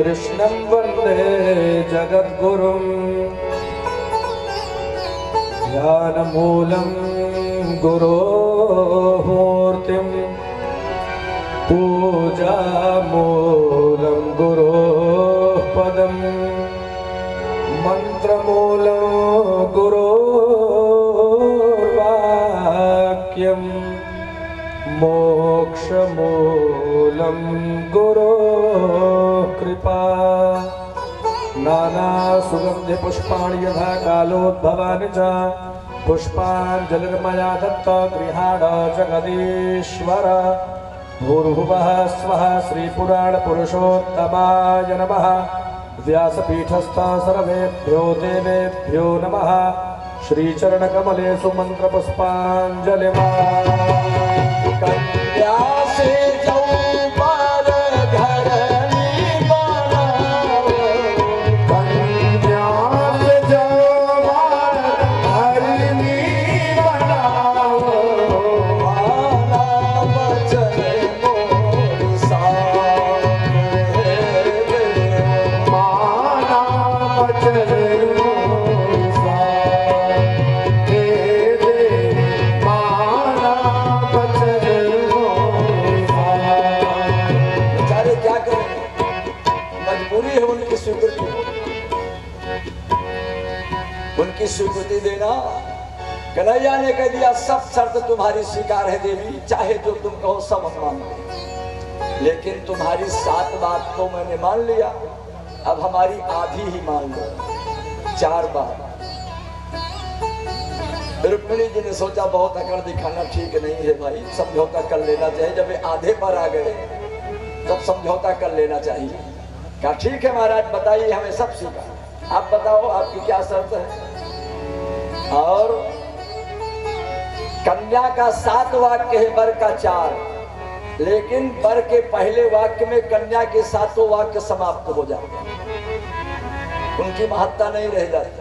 कृष्णं वन्दे जगद्गुरुं ज्ञानमूलं गुरोः मूर्तिं पूजामूलं गुरोः पदं मन्त्रमूलं गुरोर्वाक्यं मोक्षमूलं गुरोः कृपा। नानासुगन्धिपुष्पाणि यथा कालोद्भवानि च पुष्पाञ्जलिर्मया दत्ता गृहाण जगदीश्वर। भूर्भुवः स्वः श्रीपुराणपुरुषोत्तमाय नमः। व्यासपीठस्थ सर्वेभ्यो देवेभ्यो नमः। श्रीचरणकमलेषु मन्त्रपुष्पाञ्जलिमा। कन्या से चौपाल घरनी बनाओ, कन्या से चौपाल घरनी बनाओ, माला बचन मोर सामने दे, माला बचन मोर सामने दे, माला बचन मोर सामने। बेचारे क्या करें, मजबूरी है उनकी स्वीकृति, उनकी स्वीकृति देना। कन्हैया ने कह दिया सब शर्त तुम्हारी स्वीकार है देवी, चाहे जो तुम कहो सब हम मानते, लेकिन तुम्हारी 7 बात तो मैंने मान लिया, अब हमारी आधी ही मान लो, 4 बात। रुक्मिणी जी ने सोचा बहुत अकड़ दिखाना ठीक नहीं है भाई, समझौता कर लेना चाहिए। जब ये आधे पर आ गए तब समझौता कर लेना चाहिए। कहा ठीक है महाराज बताइए, हमें सब सीखा, आप बताओ आपकी क्या शर्त है। और कन्या का 7 वाक्य है, वर का 4, लेकिन वर के पहले वाक्य में कन्या के 7 वाक्य समाप्त हो जाते हैं, उनकी महत्ता नहीं रह जाती।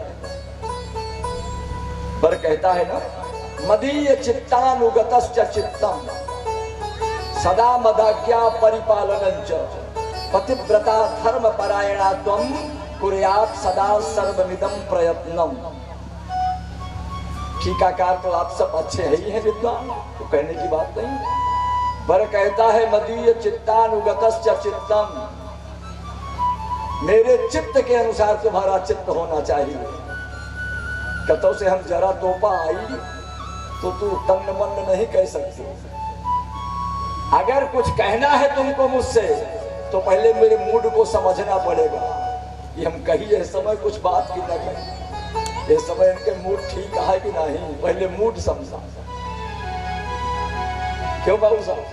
वर कहता है ना, मदीय चित्तानुगतश्च चित्तम सदा मदाज्ञा परिपालनञ्च पतिव्रता धर्म परायणा त्वं कुर्यात् सदा सर्वमिदं प्रयत्नम। टीकाकार तो आप सब अच्छे ही हैं विद्वान, तो कहने की बात नहीं। वर कहता है मदीय चित्तानुगतश्च चित्तम, मेरे चित्त के अनुसार तुम्हारा चित्त होना चाहिए। कतौ से हम जरा तोपा आई तो तू तन्न मन नहीं कह सकती। अगर कुछ कहना है तुमको मुझसे तो पहले मेरे मूड को समझना पड़ेगा कि हम कहिए इस समय कुछ बात की न कहें, इस समय इनके मूड ठीक है कि नहीं, पहले मूड समझा। क्यों बाबू साहब?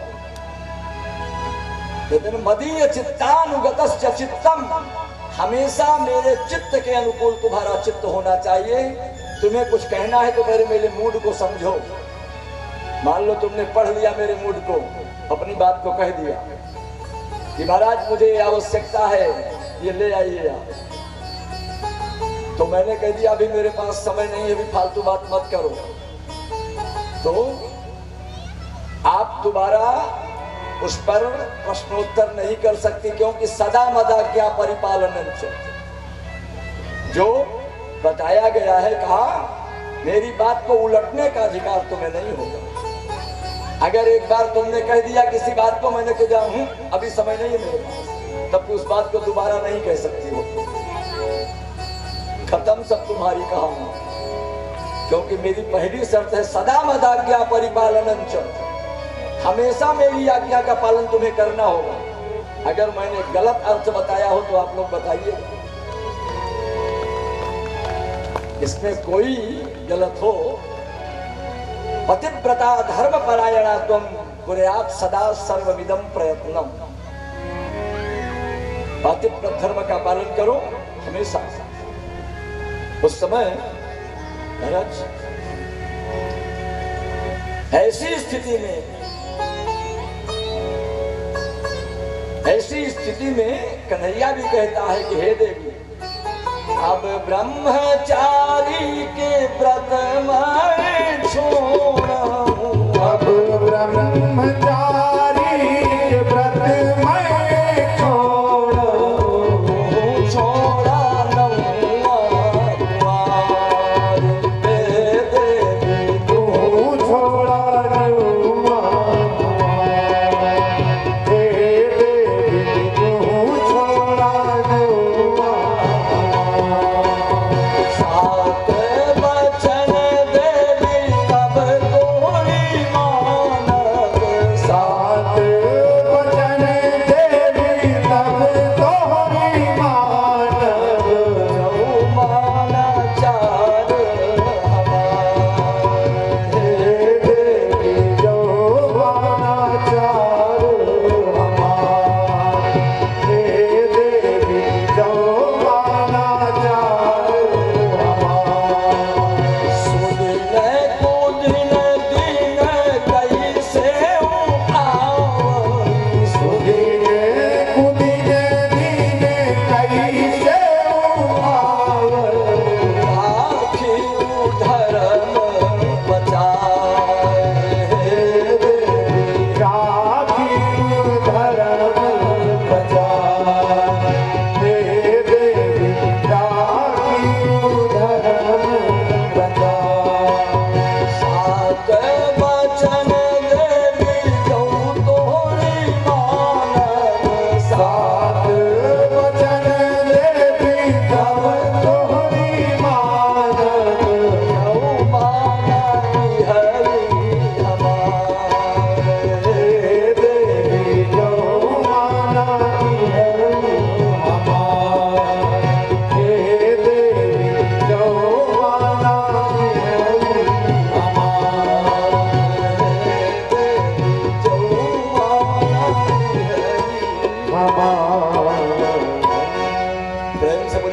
लेकिन मदीय चित्तानुगतश्च चित्तम, हमेशा मेरे चित्त के अनुकूल तुम्हारा चित्त होना चाहिए। तुम्हें कुछ कहना है तो मेरे मूड को समझो। मान लो तुमने पढ़ लिया मेरे मूड को, अपनी बात को कह दिया कि महाराज मुझे आवश्यकता है, ये ले आइए आप, तो मैंने कह दिया अभी मेरे पास समय नहीं है, अभी फालतू बात मत करो, तो आप दोबारा उस पर प्रश्नोत्तर नहीं कर सकती, क्योंकि सदा मदाज्ञा परिपालनञ्च, जो बताया गया है, कहा मेरी बात को उलटने का अधिकार तुम्हें नहीं होगा। अगर एक बार तुमने कह दिया किसी बात को, मैंने कहा हूं अभी समय नहीं है मेरे पास, तब उस बात को दोबारा नहीं कह सकती हो। खत्म सब तुम्हारी कहानी, क्योंकि मेरी पहली शर्त है सदा मदाज्ञा परिपालनञ्च, हमेशा मेरी आज्ञा का पालन तुम्हें करना होगा। अगर मैंने गलत अर्थ बताया हो तो आप लोग बताइए, इसमें कोई गलत हो। पतिव्रता धर्म परायणा त्वं कुर्यात् सदा सर्वमिदं प्रयत्नम, पतिव्रत धर्म का पालन करो हमेशा। उस समय महाराज ऐसी स्थिति में कन्हैया भी कहता है कि हे देवी, अब ब्रह्मचारी के व्रत मैं छोड़ूं, अब ब्रह्मचारी के व्रत मैं छोड़ूं,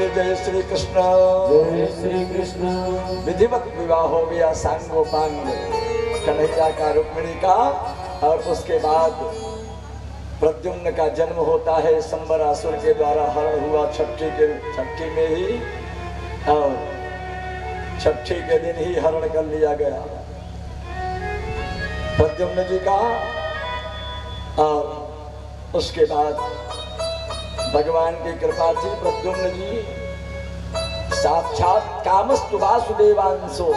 बोले जय श्री कृष्ण। जय श्री कृष्ण। विधिवत विवाह हो गया सांगोपांग कन्हैया का रुक्मिणी का। और उसके बाद प्रद्युम्न का जन्म होता है। संबरासुर के द्वारा हरण हुआ छठी में ही, और छठी के दिन ही हरण कर लिया गया प्रद्युम्न जी का। और उसके बाद भगवान की कृपा थी, प्रद्युम्न जी साक्षात कामस्तु वासुदेवांशो,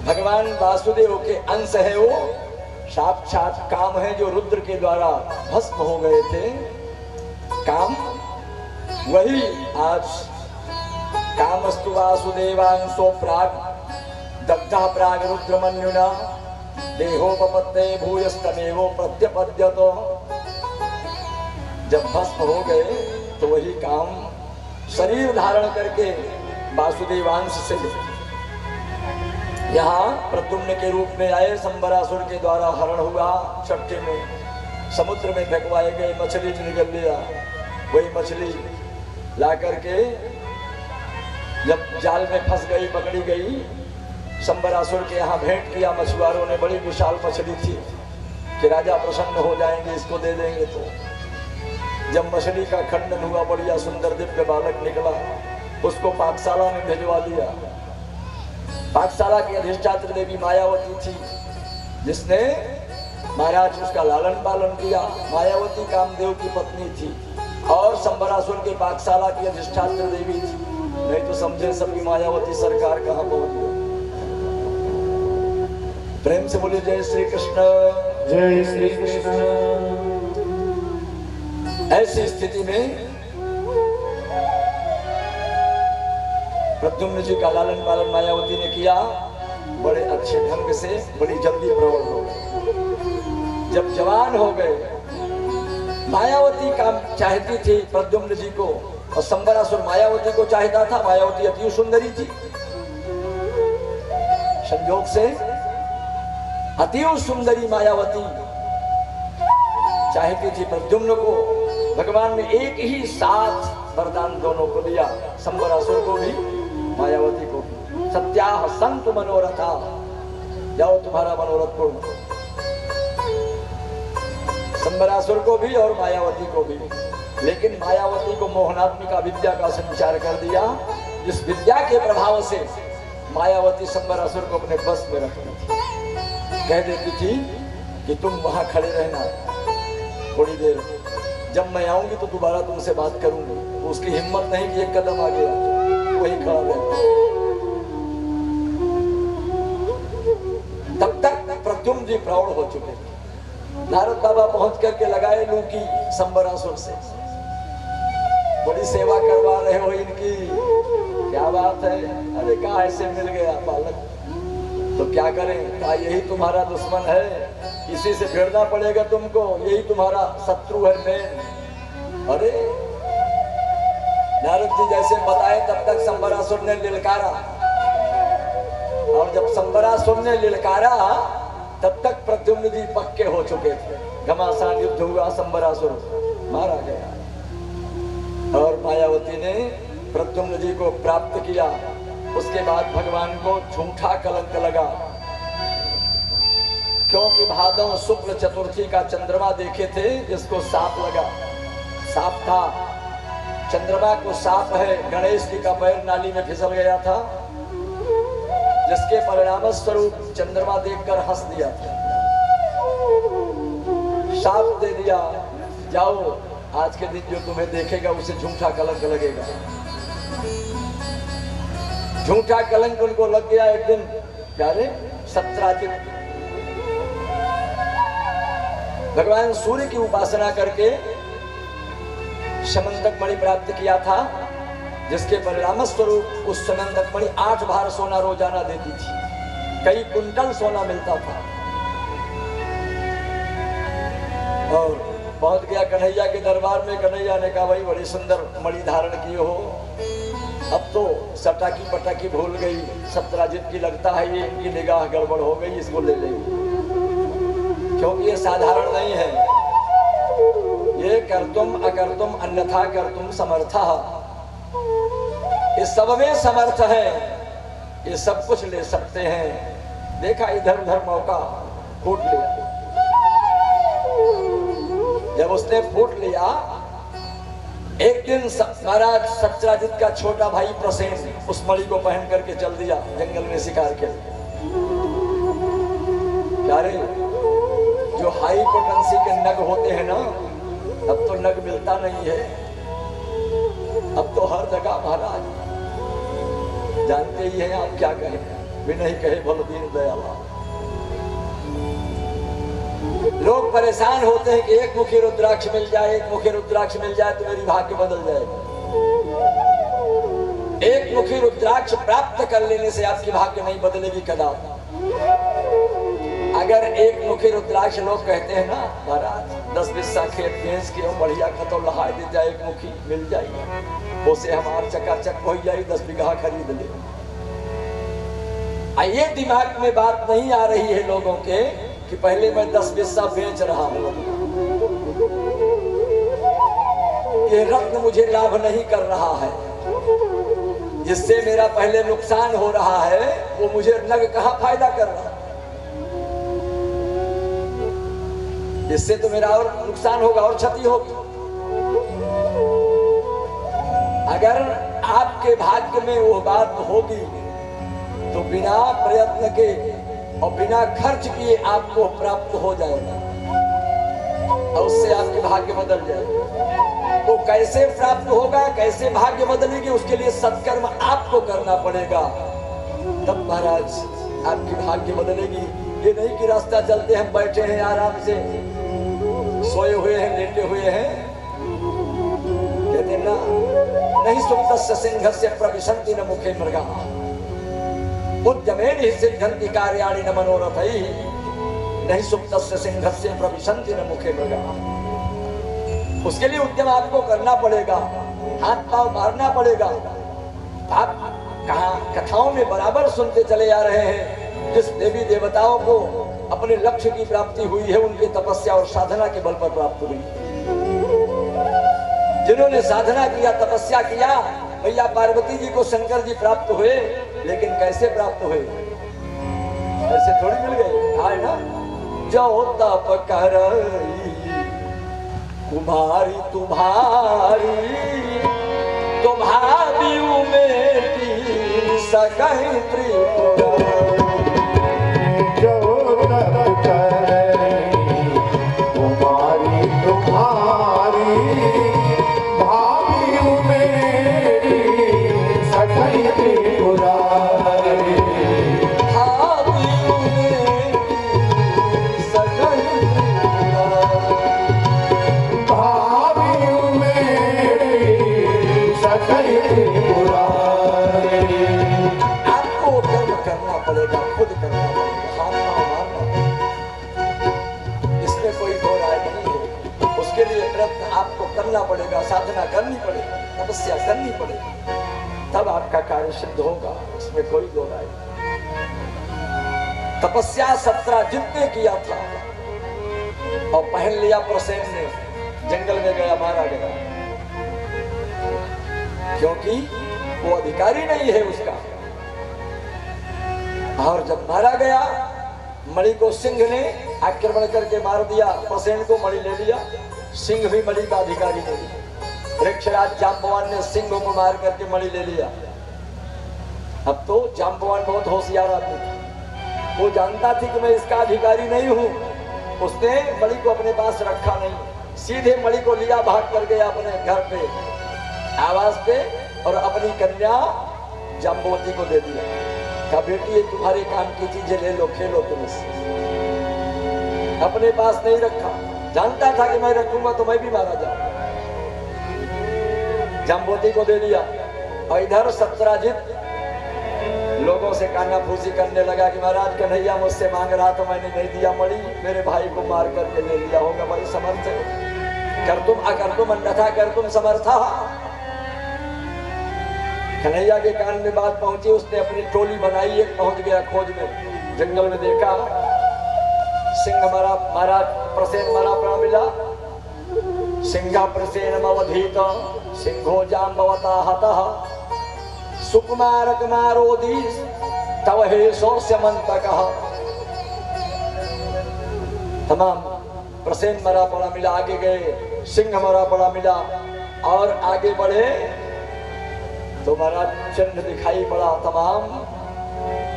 भगवान वासुदेव के अंश है वो, साक्षात काम है जो रुद्र के द्वारा भस्म हो गए थे। काम वही आज कामस्तु वासुदेवांशो प्राग दग्धा प्राग रुद्रमन्युना देहोपपत्ते भूयस्तमेवो प्रत्यपद्यतो। जब भस्म हो गए तो वही काम शरीर धारण करके वासुदेवांश से यहाँ प्रद्युम्न के रूप में आए। संबरासुर के द्वारा हरण हुआ छठी में, समुद्र में फेंकवाए गए, मछली निकल लिया। वही मछली ला करके जब जाल में फंस गई, पकड़ी गई, संबरासुर के यहाँ भेंट किया मछुआरों ने। बड़ी विशाल मछली थी कि राजा प्रसन्न हो जाएंगे, इसको दे देंगे। तो जब मछली का खंडन हुआ, बढ़िया सुंदर दिव्य बालक निकला, उसको पाकशाला में भिजवा दिया। पाकशाला की अधिष्ठात्री देवी मायावती थी, जिसने महाराज उसका लालन पालन किया। मायावती कामदेव की पत्नी थी और संबरासुर के पाकशाला की अधिष्ठात्री देवी थी। नहीं तो समझे सबकी मायावती सरकार कहाँ पहुंच गई। प्रेम से बोले जय श्री कृष्ण। जय श्री कृष्ण। ऐसी स्थिति में प्रद्युम्न जी का लालन पालन मायावती ने किया बड़े अच्छे ढंग से, बड़ी जल्दी प्रौढ़ हो गए। जब जवान हो गए, मायावती का चाहती थी प्रद्युम्न जी को, और संबरासुर मायावती को चाहता था। मायावती अति सुंदरी थी, संयोग से अति सुंदरी मायावती चाहती थी प्रद्युम्न को। भगवान ने एक ही साथ वरदान दोनों को दिया, संबरासुर को भी मायावती को भी। सत्याह संत मनोरथा, जाओ तुम्हारा मनोरथ पूर्ण। संबरासुर को भी और मायावती को भी। लेकिन मायावती को मोहनात्मिका विद्या का संचार कर दिया, जिस विद्या के प्रभाव से मायावती संबरासुर को अपने बस में रखती थी। कह देती थी कि तुम वहां खड़े रहना थोड़ी देर, जब मैं आऊंगी तो दोबारा तुमसे बात करूंगी। तो उसकी हिम्मत नहीं कि एक कदम आ गया, वही खड़ा रहता। तब तक प्रद्युम्न जी प्रौढ़ हो चुके थे। नारद बाबा पहुंच करके लगाए लूकी संबरासुर से, बड़ी सेवा करवा रहे हो इनकी, क्या बात है। अरे कहा ऐसे मिल गया बालक, तो क्या करें, कहा यही तुम्हारा दुश्मन है, इसी से भिड़ना पड़ेगा तुमको, यही तुम्हारा शत्रु है मेन। अरे नारद जी जैसे बताए, तब तक संबरासुर ने लिलकारा, और जब संबरासुर ने लिलकारा तब तक प्रद्युम्न जी पक्के हो चुके थे। घमासान युद्ध हुआ, संबरासुर मारा गया और मायावती ने प्रद्युम्न जी को प्राप्त किया। उसके बाद भगवान को झूठा कलंक लगा, क्योंकि भादव शुक्ल चतुर्थी का चंद्रमा देखे थे, जिसको सांप लगा। सांप था, चंद्रमा को सांप है, गणेश जी का पैर नाली में फिसल गया था, जिसके परिणाम स्वरूप चंद्रमा देखकर हंस दिया था, शाप दे दिया, जाओ आज के दिन जो तुम्हें देखेगा उसे झूठा कलंक लगेगा। झूठा कलंक उनको लग गया एक दिन। प्यारे सत्राजित भगवान सूर्य की उपासना करके समंतक मणि प्राप्त किया था, जिसके परिणाम स्वरूप उस समंतक मणि 8 भार सोना रोजाना देती थी, कई कुंटल सोना मिलता था। और पहुंच गया कन्हैया के दरबार में। कन्हैया ने कहा भाई बड़ी सुंदर मणि धारण किए हो, अब तो सटाकी पटाकी भूल गई। सत्राजित की लगता है ये इनकी निगाह गड़बड़ हो गई, इसको ले लेंगे, क्योंकि ये साधारण नहीं है। ये कर्तुम अकर्तुम अन्यथा कर्तुम समर्था, इस सब में समर्थ है, ये सब कुछ ले सकते हैं। देखा इधर उधर मौका फूट लिया। जब उसने फूट लिया, एक दिन महाराज सत्यजित का छोटा भाई प्रसेन उस मणि को पहन करके चल दिया जंगल में शिकार के लिए। अरे जो हाई पोटेंसी के नग होते हैं ना, अब तो नग मिलता नहीं है, अब तो हर जगह महाराज जानते ही हैं आप, क्या कहें, बिना ही कहे भलो दीन दयाला। लोग परेशान होते हैं कि एक मुखी रुद्राक्ष मिल जाए, एक मुखी रुद्राक्ष मिल जाए तो मेरी भाग्य बदल जाएगा। एक मुखी रुद्राक्ष प्राप्त कर लेने से आपकी भाग्य नहीं बदलेगी कदापि। अगर एक मुखी रुद्राक्ष लोग कहते हैं ना महाराज 10 बिस्सा खेत भैंस के बढ़िया खतो लहा दे जाए, एक मुखी मिल जाएगी, उसे हमार चकाचक हो जाए, 10 बीघा खरीद ले। ये दिमाग में बात नहीं आ रही है लोगों के कि पहले मैं 10 बिस्सा बेच रहा हूं, ये रत्न मुझे लाभ नहीं कर रहा है, जिससे मेरा पहले नुकसान हो रहा है, वो मुझे नग कहां फायदा कर रहा है, इससे तो मेरा और नुकसान होगा और क्षति होगी। अगर आपके भाग्य में वो बात होगी तो बिना प्रयत्न के और बिना खर्च किए आपको प्राप्त हो जाएगा और उससे आपके भाग्य बदल जाएगा। तो कैसे प्राप्त होगा, कैसे भाग्य बदलेगी, उसके लिए सत्कर्म आपको करना पड़ेगा, तब महाराज आपकी भाग्य बदलेगी। ये नहीं कि रास्ता चलते हम बैठे हैं आराम से, सोए हुए हैं, लेटे हुए हैं, कहते ना नहीं सुप्तस्य सिंहस्य प्रविशन्ति न मुखे मृगा उद्यमेन हि सिद्ध्यन्ति कार्याणि न मनोरथैः नहीं सुप्तस्य सिंहस्य प्रविशन्ति न मुखे मृगा। उसके लिए उद्यम आपको करना पड़ेगा, हाथ पांव मारना पड़ेगा। आप कहां कथाओं में बराबर सुनते चले आ रहे हैं, जिस देवी देवताओं को अपने लक्ष्य की प्राप्ति हुई है उनकी तपस्या और साधना के बल पर प्राप्त हुई। जिन्होंने साधना किया, तपस्या किया, भैया पार्वती जी को शंकर जी प्राप्त हुए, लेकिन कैसे प्राप्त हुए, ऐसे थोड़ी मिल गए। आए ना, जो तप करई कुमारी तुम्हारी तुम्हारी उमेटी सकहि त्रिपुरारी। करना पड़ेगा, साधना करनी पड़ेगी, तपस्या करनी पड़ेगी, तब आपका कार्य सिद्ध होगा, इसमें कोई दो राय नहीं। तपस्या सत्यजित ने किया था और पहन लिया प्रसेन ने, जंगल में गया, मारा गया, क्योंकि वो अधिकारी नहीं है उसका। और जब मारा गया, मणि को सिंह ने आक्रमण करके मार दिया, प्रसेन को मणि ले लिया, सिंह भी मणि का अधिकारी नहीं। वृक्षराज जाम्बवान ने सिंह को मार करके मणि ले लिया। अब तो जाम्बवान बहुत होशियार आदमी था, वो जानता थी कि मैं इसका अधिकारी नहीं हूं, उसने मणि को अपने पास रखा नहीं, सीधे मणि को लिया, भाग कर गया अपने घर पे, आवाज पे, और अपनी कन्या जाम्बवती को दे दिया। कहा बेटी ये तुम्हारे काम की चीजें ले लो, खेलो तुम इससे। अपने पास नहीं रखा, जानता था कि मैं रखूंगा तो मैं भी मारा जाऊंगा। जाम्बवती को दे दिया। और इधर सत्यजित लोगों से कानाफूसी करने लगा कि महाराज कन्हैया मुझसे मांग रहा तो मैंने नहीं दिया मणि, मेरे भाई को मार करके ले लिया होगा, भाई समर्थ कर तुम अकर तुम अन्यथा कर तुम समर्था। कन्हैया के कान में बात पहुंची, उसने अपनी टोली बनाई, एक पहुंच गया खोज में, जंगल में देखा सिंह मरा, महाराज प्रसेन मरा पड़ा मिला, सिंह प्रसेनमवधीत सिंहो जाम्बवता हतः सुकुमार कुमारोदी तव हे सौस्यमंतकः। तमाम प्रसेन मरा पड़ा मिला, आगे गए, सिंह मरा पड़ा मिला और आगे बढ़े तो महाराज चिन्ह दिखाई पड़ा। तमाम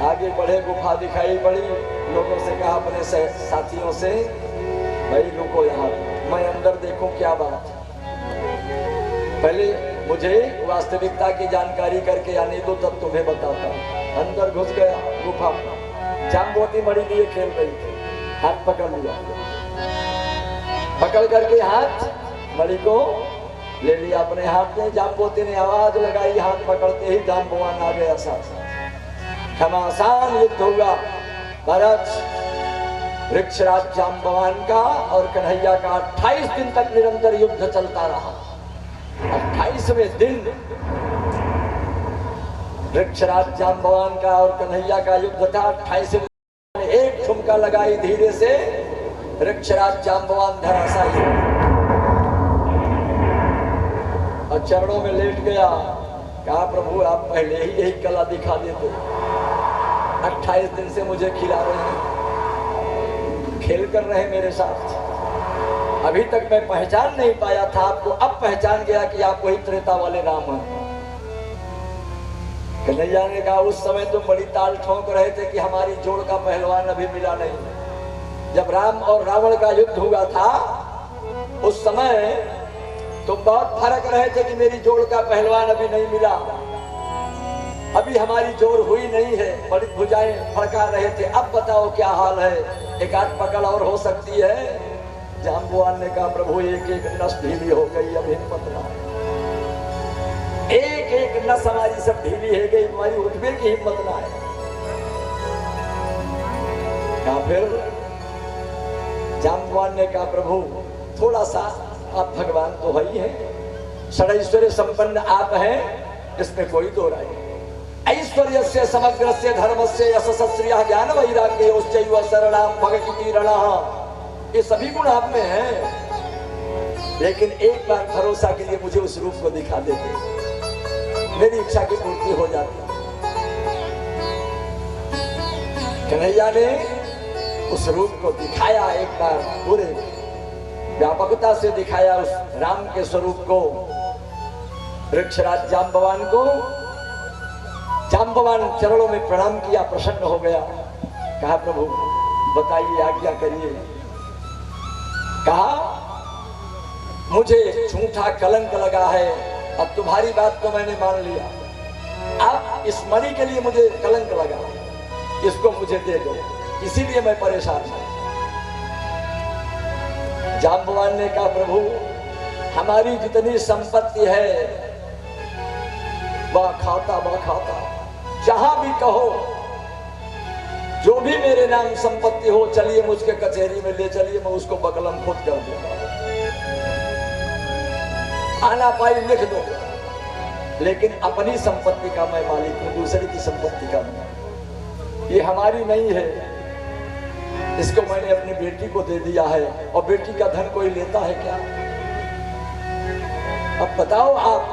आगे बढ़े, गुफा दिखाई पड़ी। लोगों से कहा अपने साथियों से, भाई रुको यहाँ, मैं अंदर देखूं क्या बात। पहले मुझे वास्तविकता की जानकारी करके आने दो, तब तुम्हें बताता हूं। अंदर घुस गया गुफा, जाम्बवती मणि लिए खेल रही थी, हाथ पकड़ लिया, पकड़ करके हाथ मणि को ले लिया अपने हाथ में। जाम्बवती ने आवाज लगाई, हाथ पकड़ते ही जाम्बवान आ गया साथ। घमासान युद्ध हुआ। महाराज वृक्षराज जाम्बवान का और कन्हैया का 28 दिन तक निरंतर युद्ध चलता रहा। 28वें दिन वृक्षराज जाम्बवान का और कन्हैया का युद्ध था। 28वें दिन एक ठुमका लगाई धीरे से, वृक्षराज जाम्बवान धराशायी और चरणों में लेट गया। कहा प्रभु आप पहले ही यही कला दिखा देते, 28 दिन से मुझे खिला रहे हैं, खेल कर रहे मेरे साथ। अभी तक मैं पहचान नहीं पाया था आपको, अब पहचान गया कि आप वही त्रेता वाले राम हैं। कन्हैया ने कहा उस समय तुम बड़ी ताल ठोंक रहे थे कि हमारी जोड़ का पहलवान अभी मिला नहीं। जब राम और रावण का युद्ध हुआ था उस समय तुम बहुत फर्क रहे थे कि मेरी जोड़ का पहलवान अभी नहीं मिला, अभी हमारी जोड़ हुई नहीं है, बड़ी भुजाएं फड़का रहे थे। अब बताओ क्या हाल है, एक आध पकड़ और हो सकती है। जाम्बवान ने कहा प्रभु एक एक नस ढीली हो गई, अब हिम्मत ना, एक एक नस हमारी सब ढीली है गई, हमारी उठने की हिम्मत ना है। कहा फिर जाम्बवान ने कहा प्रभु थोड़ा सा, आप भगवान तो है ही है, षडैश्वर्य संपन्न आप हैं, इसमें कोई दो राय नहीं। ऐश्वर्य से समग्र से धर्म से यशस्श्रिय ज्ञान वैराग्य उच्चैव शरणाम भगवती रणः, ये सभी गुण आप में हैं। लेकिन एक बार भरोसा के लिए मुझे उस रूप को दिखा देते, मेरी इच्छा की पूर्ति हो जाती। कन्हैया ने उस रूप को दिखाया, एक बार पूरे व्यापकता से दिखाया उस राम के स्वरूप को। वृक्षराज जाम्बवान को, जाम्बवान चरणों में प्रणाम किया, प्रसन्न हो गया। कहा प्रभु बताइए आज्ञा करिए। कहा मुझे झूठा कलंक लगा है, अब तुम्हारी बात तो मैंने मान लिया, अब इस मणि के लिए मुझे कलंक लगा, इसको मुझे दे दो, इसीलिए मैं परेशान हूं। जाम्बवान ने कहा प्रभु हमारी जितनी संपत्ति है वह खाता, जहां भी कहो, जो भी मेरे नाम संपत्ति हो, चलिए मुझके कचहरी में ले चलिए, मैं उसको बकलम खुद कर दूंगा, आना पाई लिख दो, लेकिन अपनी संपत्ति का मैं मालिक हूं, दूसरे की संपत्ति का नहीं। ये हमारी नहीं है, इसको मैंने अपनी बेटी को दे दिया है, और बेटी का धन कोई लेता है क्या? अब बताओ आप,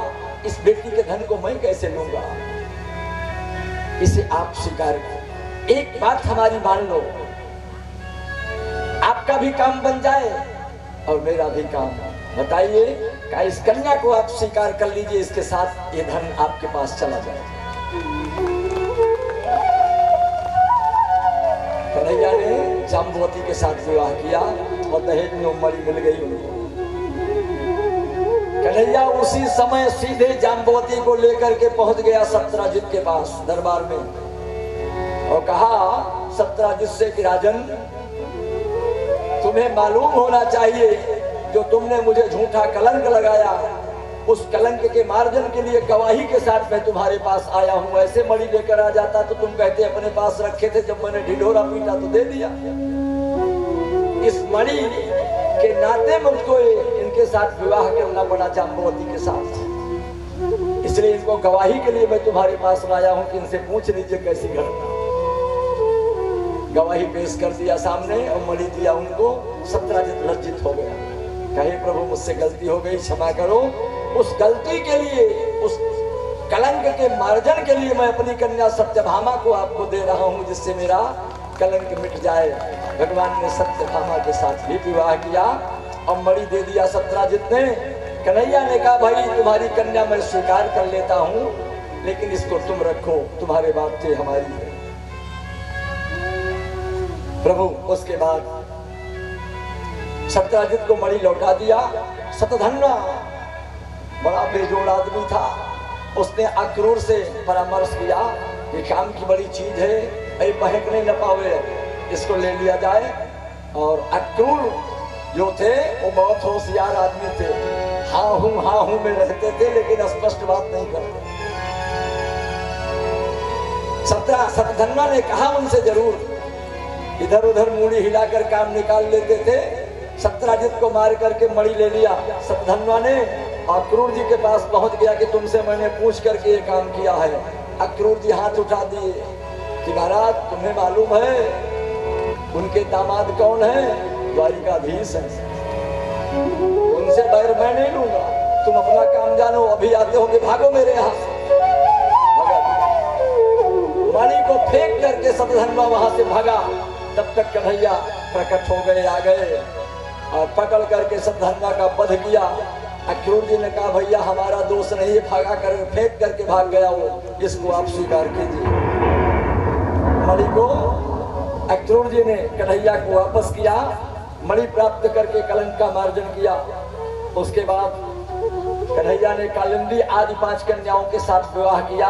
इस बेटी के धन को मैं कैसे लूंगा? इसे आप स्वीकार करो, एक बात हमारी मान लो, आपका भी काम बन जाए और मेरा भी काम। बताइए, क्या इस कन्या को आप स्वीकार कर लीजिए, इसके साथ ये धन आपके पास चला जाए। कन्हैया ने जाम्बवती के साथ विवाह किया और दहेज में मणि मिल गई उनको। कन्हैया उसी समय सीधे जाम्बवती को लेकर के पहुंच गया सत्यराजित के पास दरबार में, और कहा सत्यराजित से कि राजन, तुम्हें मालूम होना चाहिए जो तुमने मुझे झूठा कलंक लगाया, उस कलंक के मार्जन के लिए गवाही के साथ मैं तुम्हारे पास आया हूं। ऐसे मणि लेकर आ जाता तो तुम कहते अपने पास रखे थे, जब मैंने ढिढोरा पीटा तो दे दिया। इस मणि के नाते मुझको इनके साथ विवाह करना पड़ा, जाम्बवती के साथ, इसलिए इनको गवाही के लिए मैं तुम्हारे पास लाया हूं कि इनसे पूछ लीजिए कैसी घटना। गवाही पेश कर दिया सामने और मणि दिया उनको। सत्यराजित लज्जित हो गया, कहे प्रभु मुझसे गलती हो गई, क्षमा करो। उस गलती के लिए, उस कलंक के मार्जन के लिए मैं अपनी कन्या सत्यभामा को आपको दे रहा हूं, जिससे मेरा कलंक मिट जाए। भगवान ने सत्यभामा के साथ भी विवाह किया और मणि दे दिया सत्यजित ने। कन्हैया ने कहा भाई तुम्हारी कन्या मैं स्वीकार कर लेता हूं, लेकिन इसको तुम रखो, तुम्हारे बाप से हमारी है। प्रभु उसके बाद सत्यजित को मणि लौटा दिया। सतधन्वा बड़ा बेजोड़ आदमी था, उसने अक्रूर से परामर्श किया ये काम की बड़ी चीज है, ये बहकने न पावे, इसको ले लिया जाए। और अक्रूर जो थे वो बहुत होशियार आदमी थे, हाँ हूं में रहते थे, लेकिन स्पष्ट बात नहीं करते। सतधन्वा ने कहा उनसे जरूर, इधर उधर मूड़ी हिलाकर काम निकाल लेते थे। सत्यजित को मार करके मणि ले लिया सतधन्वा ने। अक्रूर जी के पास पहुंच गया कि तुमसे मैंने पूछ करके ये काम किया है। अक्रूर जी हाथ उठा दिए कि महाराज तुम्हें मालूम है उनके दामाद कौन है? द्वारिकाधीश है, उनसे बैर मैं नहीं लूंगा, तुम अपना काम जानो, अभी आते होंगे, भागो मेरे यहाँ से। मणि को फेंक करके सतधन्वा वहां से भागा। तब तक कन्हैया प्रकट हो गए, आ गए और पकड़ करके सतधन्वा का वध किया। अक्रूर जी ने कहा भैया हमारा दोष नहीं है, भागा कर फेंक करके भाग गया वो, इसको आप स्वीकार कीजिए। मणि को अक्रूर जी ने कन्हैया को वापस किया, मणि प्राप्त करके कलंक का मार्जन किया। उसके बाद कन्हैया ने कालिंदी आदि 5 कन्याओं के साथ विवाह किया।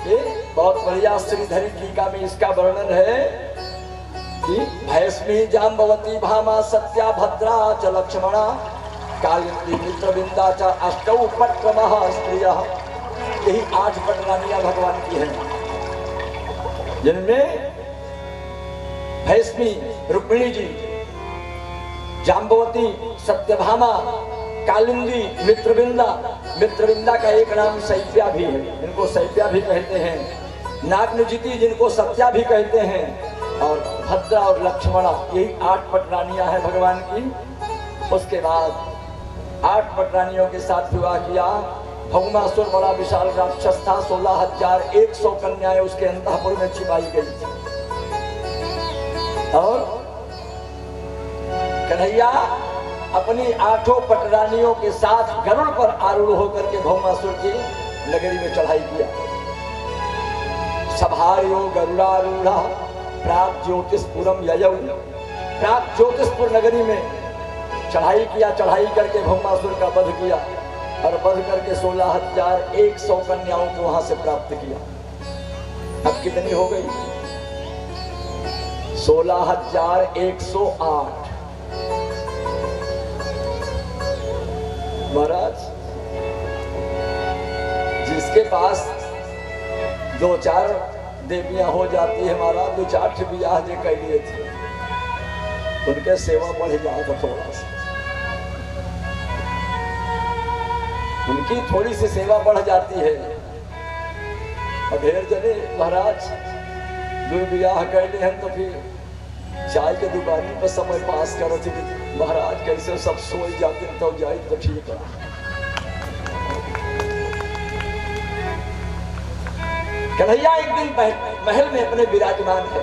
ये बहुत बढ़िया श्रीधरी टीका में इसका वर्णन है कि भैष्मी जाम्बवती भामा सत्या भद्रा च लक्ष्मणा कालिंदी मित्रविंदा च अष्टौ पट्टमः स्त्रियः। यही 8 पटरानियां भगवान की हैं, जिनमें भैष्मी रुक्मिणी जी, जाम्बवती सत्यभामा, कालिंदी, मित्रविंदा का एक नाम शैव्या भी है, जिनको शैव्या भी कहते हैं, नागनजिति जिनको सत्या भी कहते हैं, और भद्रा और लक्ष्मणा, यही 8 पटरानियां हैं भगवान की। उसके बाद 8 पटरानियों के साथ विवाह किया। भौमासुर बड़ा विशाल राक्षस था, 16,100 कन्याएं उसके अंतःपुर में छिपाई गई थी। और कन्हैया अपनी 8 पटरानियों के साथ गरुड़ पर आरूढ़ होकर के भौमासुर की नगरी में चढ़ाई किया। सभार्यो गरुड़ारूढ़ा प्राग ज्योतिषपुरम ययौ। प्राग ज्योतिषपुर नगरी में चढ़ाई किया, चढ़ाई करके भौमासुर का वध किया और वध करके 16,100 कन्याओं को वहां से प्राप्त किया। अब कितनी हो गई? 16,108। महाराज जिसके पास 2-4 देवियां हो जाती है महाराज, 2-4 ब्याह जो कर लिए थे, उनके सेवा बढ़ जाएगा थोड़ा सा, उनकी थोड़ी सी सेवा बढ़ जाती है। और ढेर जने महाराज 2 ब्याह कर लिए हैं तो फिर चाय के दुकानी पर समय पास करो थी महाराज, कैसे सब सोई जाते तो जाए तो ठीक है। कन्हैया एक दिन महल में अपने विराजमान है।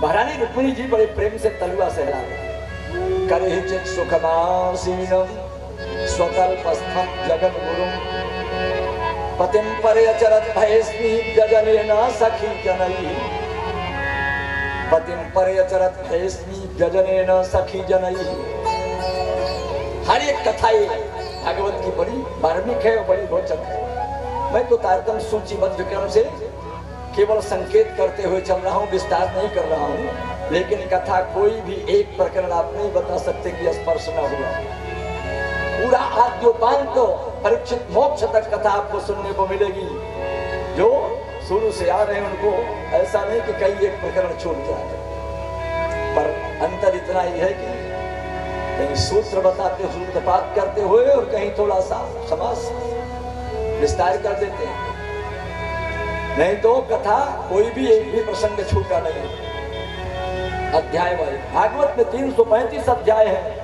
महारानी रुक्मिणी जी बड़े प्रेम से तलुआ सहला करहिचित सुखमासीनम स्वतल्पस्थं जगत गुरुम पतिम पर्यचरत भैष्मी व्यजनेन सखी जनैः। पतिम पर्यचरत भैष्मी व्यजनेन सखी जनैः। हर एक कथा भागवत की बड़ी मार्मिक है और बड़ी रोचक है। मैं तो तारतम्य सूचीबद्ध क्रम से केवल संकेत करते हुए चल रहा हूँ, विस्तार नहीं कर रहा हूँ। लेकिन कथा कोई भी एक प्रकरण आप नहीं बता सकते कि स्पर्श न हुआ। पूरा आद्योपांत तो परीक्षित मोक्ष तक कथा आपको सुनने को मिलेगी। जो शुरू से आ रहे हैं उनको ऐसा नहीं कि कई एक प्रकरण छूट जाए, पर अंतर इतना ही है कि कहीं सूत्र बताते, सूत्रपात करते हुए और कहीं थोड़ा सा समास विस्तार कर देते हैं। नहीं तो कथा कोई भी एक भी प्रसंग छूटा नहीं। अध्याय वाले भागवत में 335 अध्याय हैं।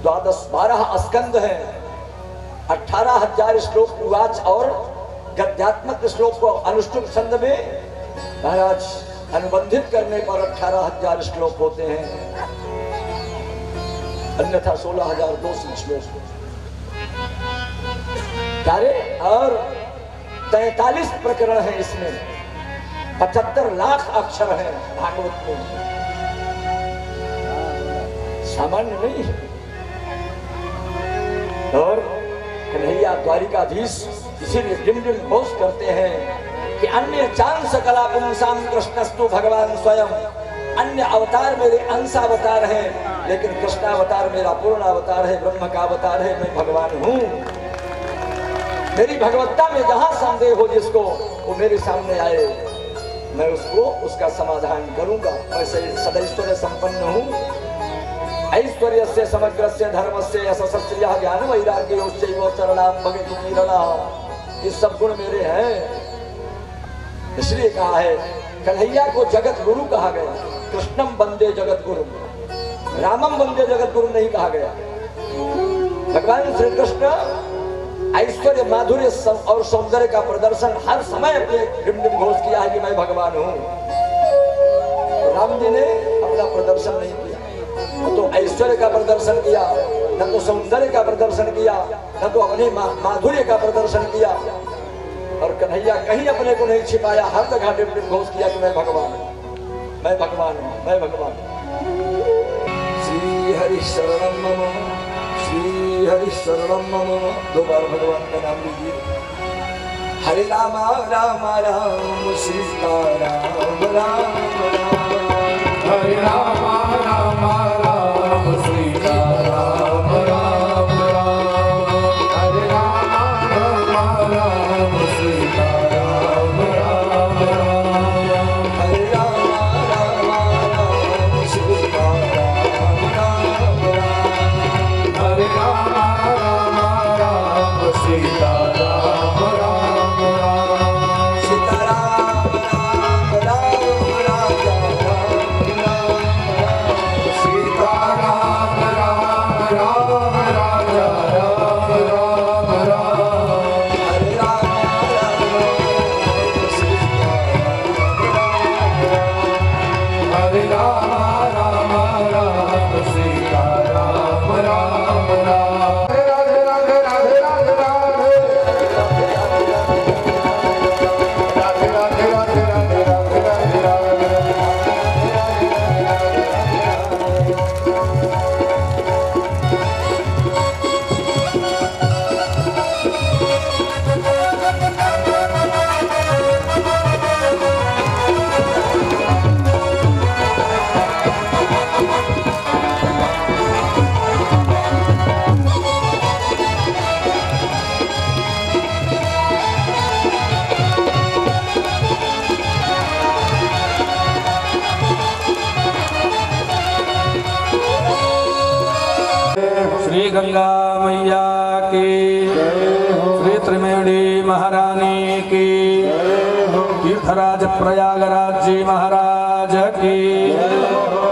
12 स्कंद हैं, 18,000 श्लोक उवाच और गद्यात्मक श्लोक को अनुष्टुप छंद में महाराज अनुबंधित करने पर 18,000 श्लोक होते हैं, अन्यथा 16,200 श्लोक। और 43 प्रकरण है इसमें, 75 लाख अक्षर हैं भागवत में, सामान्य नहीं है। और कन्हैया द्वारिकाधीश इसीलिए डिम डिम घोष करते हैं कि अन्य चांस कला पुंसाम कृष्णस्तु भगवान स्वयं, अन्य अवतार मेरे अंशावतार हैं, लेकिन कृष्णावतार मेरा पूर्ण अवतार है, ब्रह्म का अवतार है, मैं भगवान हूँ। मेरी भगवत्ता में जहां संदेह हो जिसको, वो मेरे सामने आए, मैं उसको उसका समाधान करूंगा। मैं सदैश्वर्य संपन्न हूँ, ऐश्वर्य से समग्र से धर्म से यशस्या ज्ञान वैराग्य चरणाम भगवती मीरणा, ये सब गुण मेरे हैं। इसलिए कहा है कन्हैया को जगत गुरु कहा गया, कृष्णम वंदे जगत गुरु, रामम वंदे जगत गुरु नहीं कहा गया। भगवान श्री कृष्ण ऐश्वर्य माधुर्य और सौंदर्य का प्रदर्शन हर समय अपने डिम घोष किया है कि मैं भगवान हूँ। राम जी ने अपना प्रदर्शन नहीं किया, तो ऐश्वर्य का प्रदर्शन किया, न तो सौंदर्य का प्रदर्शन किया, न तो अपने माधुर्य का प्रदर्शन किया। और कन्हैया कहीं अपने को नहीं छिपाया, हर जगह डिम घोष किया कि मैं भगवान हूँ, मैं भगवान हूँ, मैं भगवान हूँ। श्री हरि शरणम मम, श्री हरि शरणम मम, 2 बार भगवान का नाम लीजिए। हरे राम राम राम सीता राम राम राम, हरे राम राम राम सीता राम राम राम, हरे राम राम राम सीता राम राम राम, हरे राम राम राम सीता राम राम राम, हरे राम राम राम सीता राम राम राम, सीता राम राम राम राजा सीता राम राम राम राजा राम राम राम, हरे राम राम सीता हरे राम राम राम सीता राम राम राम। राधे राधे राधे राधे राधे राधे राधे राधे राधे राधे राधे श्री गंगा मैया की, श्री त्रिवेणी महारानी की, तीर्थराज प्रयागराज जी महाराज की,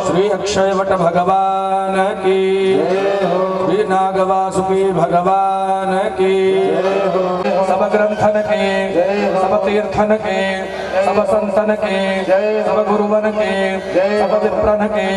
श्री अक्षय वट भगवान की, श्री नागवासुकी भगवान की, सब ग्रंथन के, सब तीर्थन के, सब संतन के, सब गुरुवन के, सब विप्रन के।